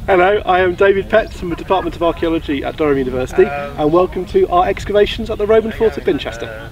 Hello, I am David Petts from the Department of Archaeology at Durham University and welcome to our excavations at the Roman Fort at Binchester.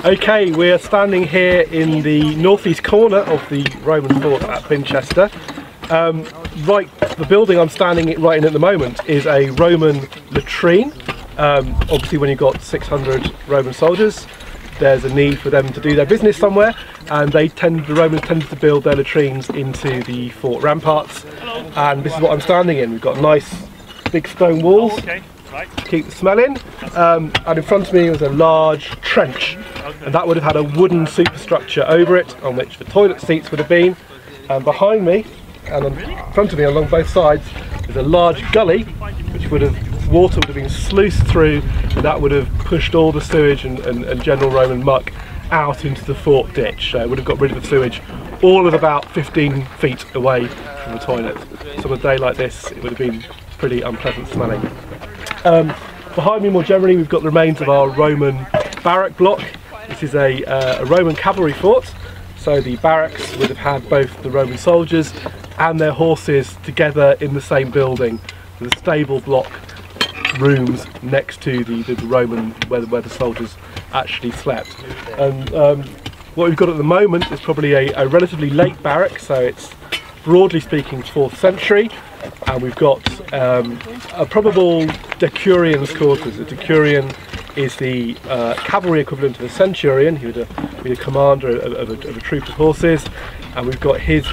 Okay, we are standing here in the northeast corner of the Roman Fort at Binchester. The building I'm standing right in at the moment is a Roman latrine. Obviously when you've got 600 Roman soldiers, there's a need for them to do their business somewhere, and the Romans tended to build their latrines into the fort ramparts, and this is what I'm standing in. We've got nice big stone walls to keep the smell in, and in front of me was a large trench, and that would have had a wooden superstructure over it on which the toilet seats would have been, and behind me and in front of me along both sides is a large gully which water would have been sluiced through, and that would have pushed all the sewage and general Roman muck out into the fort ditch. So it would have got rid of the sewage all of about 15 feet away from the toilet. So on a day like this it would have been pretty unpleasant smelling. Behind me more generally we've got the remains of our Roman barrack block. This is a Roman cavalry fort, so the barracks would have had both the Roman soldiers and their horses together in the same building, with a stable block rooms next to the Roman where the soldiers actually slept. And what we've got at the moment is probably a relatively late barrack, so it's broadly speaking 4th century, and we've got a probable decurion's quarters. A decurion is the cavalry equivalent of a centurion. He would be the commander of a troop of horses, and we've got his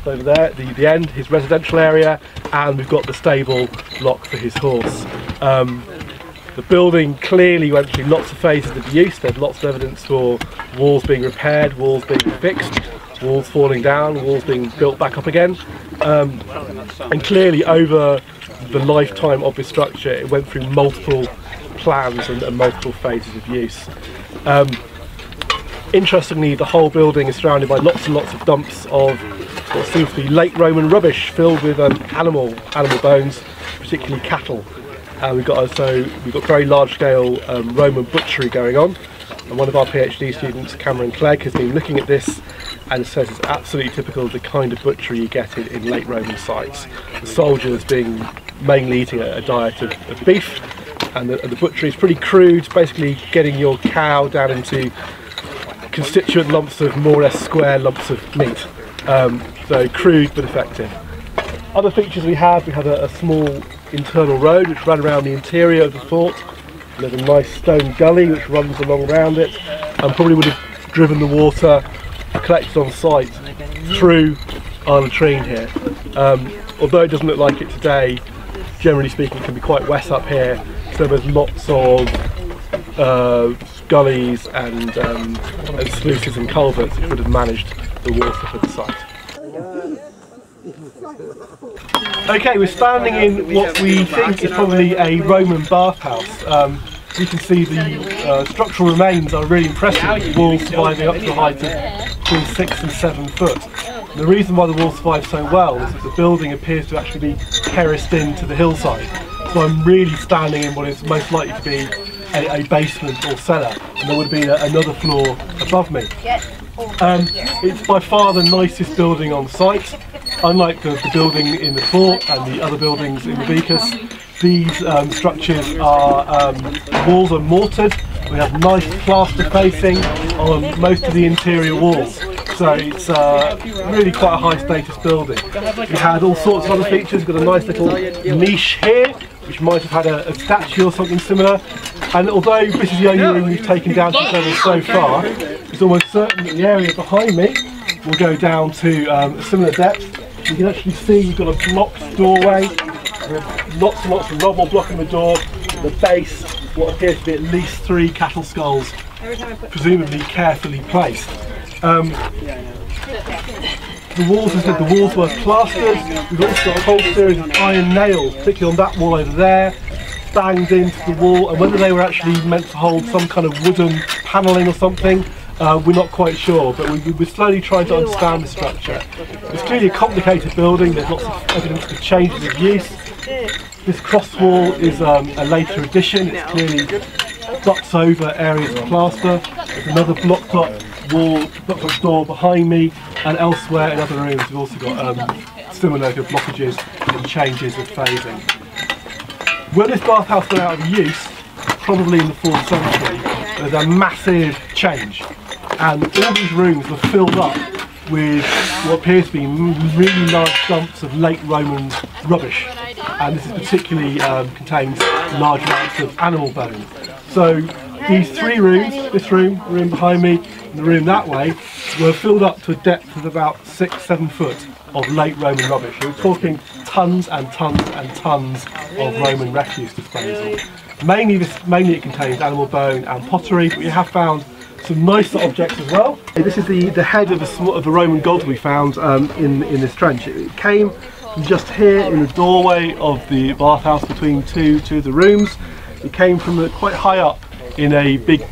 over there at the end, his residential area, and we've got the stable block for his horse. The building clearly went through lots of phases of use. There's lots of evidence for walls being repaired, walls being fixed, walls falling down, walls being built back up again, and clearly over the lifetime of this structure it went through multiple plans and multiple phases of use. Interestingly, the whole building is surrounded by lots and lots of dumps of what seems to be late Roman rubbish filled with animal bones, particularly cattle. We've got very large scale Roman butchery going on, and one of our PhD students, Cameron Clegg, has been looking at this and says it's absolutely typical of the kind of butchery you get in late Roman sites. The soldiers being mainly eating a diet of beef, and the butchery is pretty crude, basically getting your cow down into constituent lumps of more or less square lumps of meat. So crude but effective. Other features we have a small internal road which ran around the interior of the fort. There's a nice stone gully which runs along around it, and probably would have driven the water collected on site through our latrine here. Although it doesn't look like it today, generally speaking it can be quite wet up here, so there's lots of gullies and sluices and culverts which would have managed the water for the site. Okay, we're standing in what we think is probably a Roman bathhouse. You can see the structural remains are really impressive, walls surviving up to a height of between 6 and 7 foot. And the reason why the walls survive so well is that the building appears to actually be terraced into the hillside. So I'm really standing in what is most likely to be a basement or cellar, and there would be another floor above me. It's by far the nicest building on site. Unlike the building in the fort and the other buildings in the Vicus, these structures are, walls are mortared. We have nice plaster facing on most of the interior walls, so it's really quite a high status building. We had all sorts of other features. We've got a nice little niche here which might have had a statue or something similar, and although this is the only room we've taken down to this level so far, it's almost certain that the area behind me will go down to a similar depth. You can actually see you've got a blocked doorway with lots and lots of rubble blocking the door. At the base, what appears to be at least 3 cattle skulls, presumably carefully placed. The walls, as I said, the walls were plastered. We've also got a whole series of iron nails, particularly on that wall over there, banged into the wall, and whether they were actually meant to hold some kind of wooden panelling or something, we're not quite sure, but we're slowly trying to understand the structure. It's clearly a complicated building. There's lots of evidence for changes of use. This cross wall is a later addition. It's clearly ducts over areas of plaster. There's another blocked up wall, front door behind me, and elsewhere in other rooms we've also got similar blockages and changes of phasing. When this bathhouse went out of use, probably in the 4th century, there was a massive change, and all these rooms were filled up with what appears to be really large dumps of late Roman rubbish, and this is particularly contains large amounts of animal bones. So these 3 rooms, this room, the room behind me, and the room that way, were filled up to a depth of about 6-7 foot of late Roman rubbish. We're talking tons and tons and tons of Roman refuse disposal. Mainly it contains animal bone and pottery, but we have found some nicer objects as well. This is the head of a Roman god we found in this trench. It came from just here in the doorway of the bathhouse between two of the rooms. It came from quite high up in a big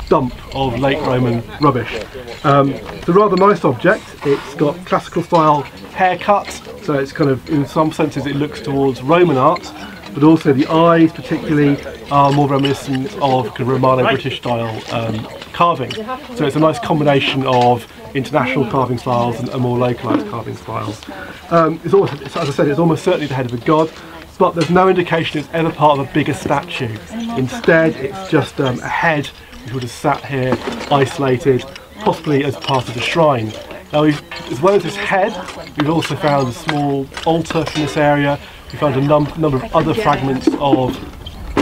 dump of late Roman rubbish. It's a rather nice object. It's got classical style haircut, so it's kind of, in some senses it looks towards Roman art, but also the eyes particularly are more reminiscent of kind of Romano-British style carving. So it's a nice combination of international carving styles and more localised carving styles. As I said, it's almost certainly the head of a god, but there's no indication it's ever part of a bigger statue. Instead, it's just a head which would have sat here isolated, possibly as part of the shrine. Now, as well as this head, we've also found a small altar from this area. We found a number of other fragments of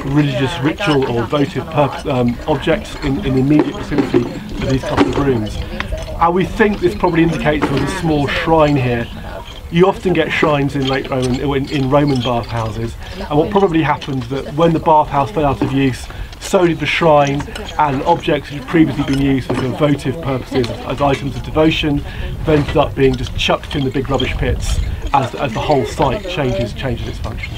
religious ritual or votive objects in the immediate vicinity of these couple of rooms. And we think this probably indicates there was a small shrine here. You often get shrines in Roman bathhouses, and what probably happened is that when the bathhouse fell out of use, so did the shrine, and objects which had previously been used for votive purposes as items of devotion ended up being just chucked in the big rubbish pits as the whole site changes its function.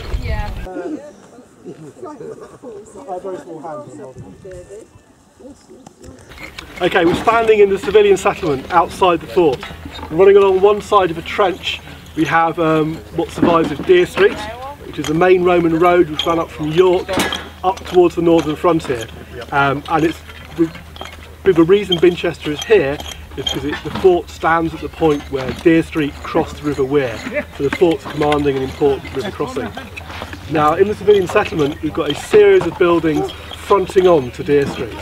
Okay, we're standing in the civilian settlement outside the fort. We're running along one side of a trench. We have what survives of Deer Street, which is the main Roman road which ran up from York up towards the northern frontier. And the reason Binchester is here is because the fort stands at the point where Deer Street crossed the River Wear, so the fort's commanding an important river crossing. Now, in the civilian settlement, we've got a series of buildings fronting on to Deer Street.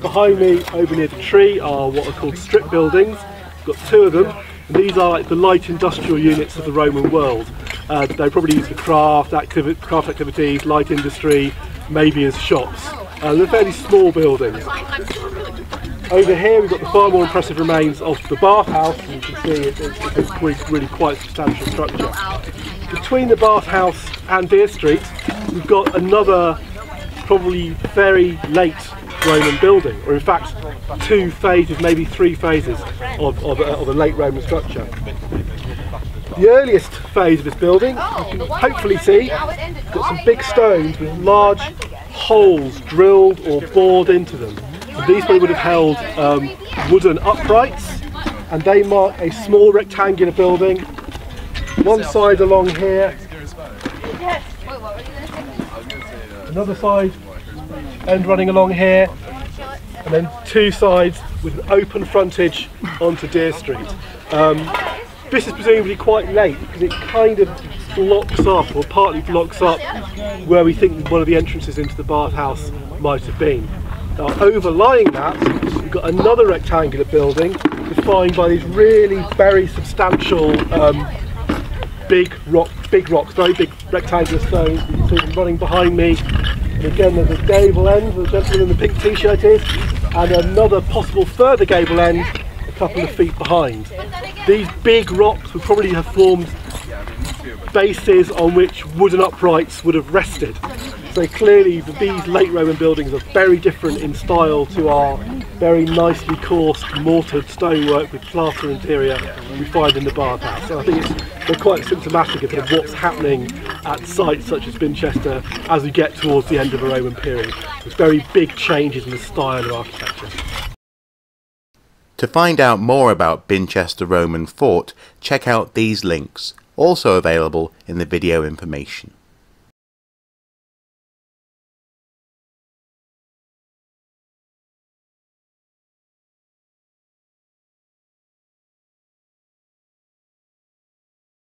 Behind me, over near the tree, are what are called strip buildings. We've got 2 of them, and these are like the light industrial units of the Roman world. They're probably used for craft activities, light industry, maybe as shops. They're fairly small buildings. Over here we've got the far more impressive remains of the bathhouse, and you can see it's a really quite substantial structure. Between the bathhouse and Deer Street, we've got another probably very late Roman building, or in fact 2 phases, maybe 3 phases of a late Roman structure. The earliest phase of this building, you can hopefully see, got some big stones with large holes drilled or bored into them. And these probably would have held wooden uprights, and they mark a small rectangular building. One side along here, another side end running along here, and then 2 sides with an open frontage onto Deer Street. This is presumably quite late because it kind of blocks up, or partly blocks up, where we think one of the entrances into the bathhouse might have been. Now, overlying that, we've got another rectangular building defined by these really very substantial big rocks, very big rectangular stones. You can see them running behind me. And again, there's a gable end where the gentleman in the pink t-shirt is, and another possible further gable end a couple of feet behind. These big rocks would probably have formed bases on which wooden uprights would have rested. So clearly these late Roman buildings are very different in style to our very nicely coursed mortared stonework with plaster interior we find in the bathhouse. So I think they're quite symptomatic of what's happening at sites such as Binchester as we get towards the end of the Roman period. There's very big changes in the style of architecture. To find out more about Binchester Roman Fort, check out these links, also available in the video information.